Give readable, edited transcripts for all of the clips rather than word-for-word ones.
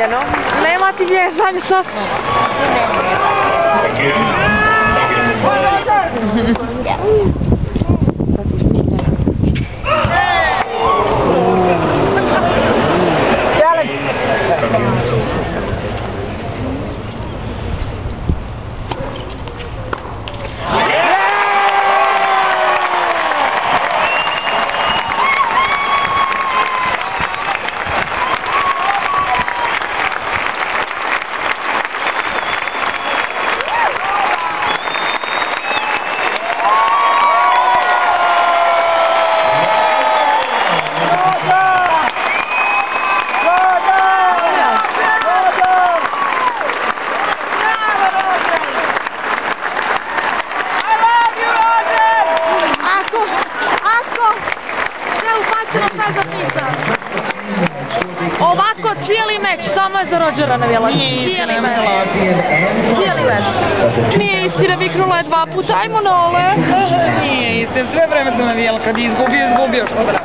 Eno, nema ti bježanje, šta smo? Ovako cijeli meč, samo je za Rodgera navijela. Cijeli meč. Cijeli meč. Nije istina, viknula je 2 puta, ajmo nole. Nije istina, sve vreme sam navijela, kad je izgubio, što da.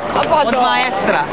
Od maestra.